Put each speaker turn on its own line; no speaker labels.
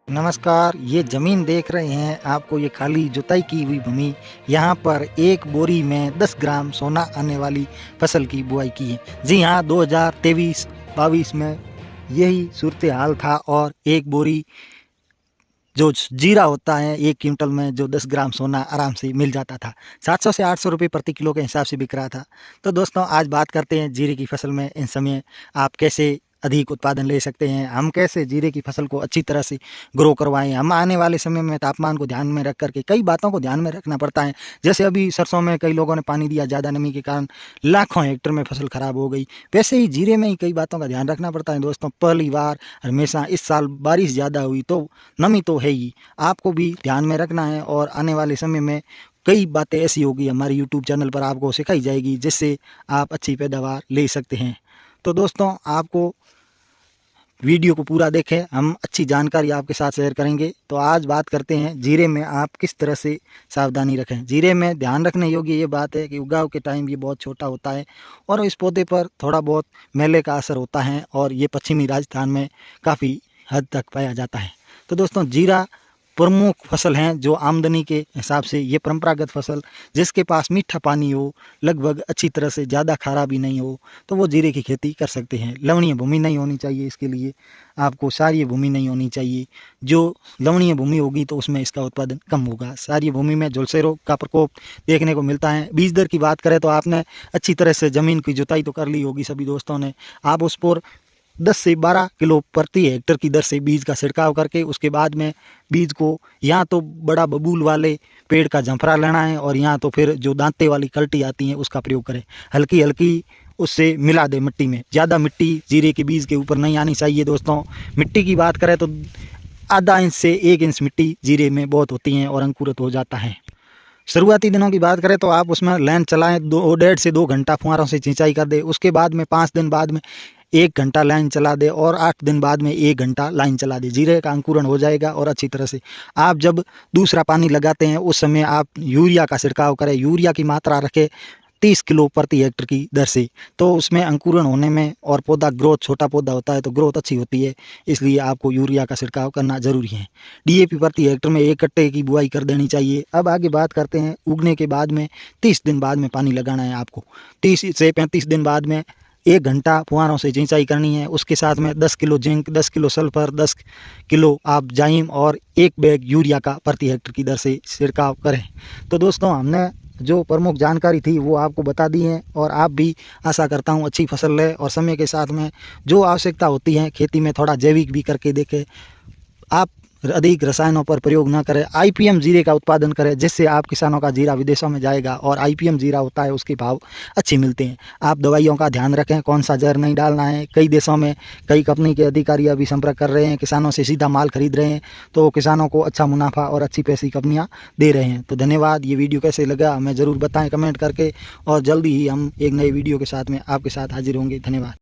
नमस्कार, ये ज़मीन देख रहे हैं आपको, ये खाली जुताई की हुई भूमि। यहाँ पर एक बोरी में 10 ग्राम सोना आने वाली फसल की बुआई की है। जी हाँ, 2023-22 में यही सूरत हाल था और एक बोरी जो जीरा होता है 1 क्विंटल में जो 10 ग्राम सोना आराम से मिल जाता था। 700 से 800 रुपये प्रति किलो के हिसाब से बिक रहा था। तो दोस्तों आज बात करते हैं जीरे की फसल में इन समय आप कैसे अधिक उत्पादन ले सकते हैं, हम कैसे जीरे की फसल को अच्छी तरह से ग्रो करवाएँ। हम आने वाले समय में तापमान को ध्यान में रख कर के कई बातों को ध्यान में रखना पड़ता है। जैसे अभी सरसों में कई लोगों ने पानी दिया, ज़्यादा नमी के कारण लाखों हेक्टेयर में फसल खराब हो गई। वैसे ही जीरे में ही कई बातों का ध्यान रखना पड़ता है दोस्तों। पहली बार हमेशा इस साल बारिश ज़्यादा हुई तो नमी तो है ही, आपको भी ध्यान में रखना है और आने वाले समय में कई बातें ऐसी होगी हमारे यूट्यूब चैनल पर आपको सिखाई जाएगी जिससे आप अच्छी पैदावार ले सकते हैं। तो दोस्तों आपको वीडियो को पूरा देखें, हम अच्छी जानकारी आपके साथ शेयर करेंगे। तो आज बात करते हैं जीरे में आप किस तरह से सावधानी रखें। जीरे में ध्यान रखने योग्य ये बात है कि उगाव के टाइम ये बहुत छोटा होता है और इस पौधे पर थोड़ा बहुत मेले का असर होता है और ये पश्चिमी राजस्थान में काफ़ी हद तक पाया जाता है। तो दोस्तों जीरा प्रमुख फसल हैं जो आमदनी के हिसाब से ये परंपरागत फसल जिसके पास मीठा पानी हो, लगभग अच्छी तरह से ज़्यादा खारा भी नहीं हो, तो वो जीरे की खेती कर सकते हैं। लवणीय भूमि नहीं होनी चाहिए, इसके लिए आपको क्षारीय भूमि नहीं होनी चाहिए। जो लवणीय भूमि होगी तो उसमें इसका उत्पादन कम होगा। क्षारीय भूमि में झुलसे रोग का प्रकोप देखने को मिलता है। बीज दर की बात करें तो आपने अच्छी तरह से ज़मीन की जुताई तो कर ली होगी सभी दोस्तों ने। आप उस पर 10 से 12 किलो प्रति हेक्टेयर की दर से बीज का छिड़काव करके उसके बाद में बीज को या तो बड़ा बबूल वाले पेड़ का जंफरा लेना है और या तो फिर जो दांते वाली कल्टी आती है उसका प्रयोग करें। हल्की हल्की उससे मिला दे मिट्टी में। ज़्यादा मिट्टी जीरे के बीज के ऊपर नहीं आनी चाहिए दोस्तों। मिट्टी की बात करें तो आधा इंच से 1 इंच मिट्टी जीरे में बहुत होती है और अंकुरित हो जाता है। शुरुआती दिनों की बात करें तो आप उसमें लाइन चलाएं, 1.5 से 2 घंटा फुहारों से सिंचाई कर दें। उसके बाद में 5 दिन बाद में 1 घंटा लाइन चला दें और 8 दिन बाद में 1 घंटा लाइन चला दें। जीरे का अंकुरण हो जाएगा और अच्छी तरह से आप जब दूसरा पानी लगाते हैं उस समय आप यूरिया का छिड़काव करें। यूरिया की मात्रा रखें 30 किलो प्रति हेक्टेयर की दर से, तो उसमें अंकुरण होने में और पौधा ग्रोथ, छोटा पौधा होता है तो ग्रोथ अच्छी होती है, इसलिए आपको यूरिया का छिड़काव करना जरूरी है। डीएपी प्रति हेक्टेयर में 1 कट्टे की बुआई कर देनी चाहिए। अब आगे बात करते हैं उगने के बाद में 30 दिन बाद में पानी लगाना है आपको। 30 से 35 दिन बाद में 1 घंटा फुहारों से सिंचाई करनी है। उसके साथ में 10 kilo zinc, 10 kilo sulphur, 10 kilo आप जाइम और 1 बैग यूरिया का प्रति हेक्टेयर की दर से छिड़काव करें। तो दोस्तों हमने जो प्रमुख जानकारी थी वो आपको बता दी है और आप भी आशा करता हूँ अच्छी फसल लें और समय के साथ में जो आवश्यकता होती है खेती में थोड़ा जैविक भी करके देखें। आप अधिक रसायनों पर प्रयोग ना करें। आईपीएम जीरे का उत्पादन करें जिससे आप किसानों का जीरा विदेशों में जाएगा और आईपीएम जीरा होता है उसके भाव अच्छे मिलते हैं। आप दवाइयों का ध्यान रखें, कौन सा जहर नहीं डालना है। कई देशों में कई कंपनी के अधिकारी अभी संपर्क कर रहे हैं, किसानों से सीधा माल खरीद रहे हैं, तो किसानों को अच्छा मुनाफा और अच्छी पैसी कंपनियाँ दे रहे हैं। तो धन्यवाद। ये वीडियो कैसे लगा हमें ज़रूर बताएँ कमेंट करके और जल्दी ही हम एक नए वीडियो के साथ में आपके साथ हाजिर होंगे। धन्यवाद।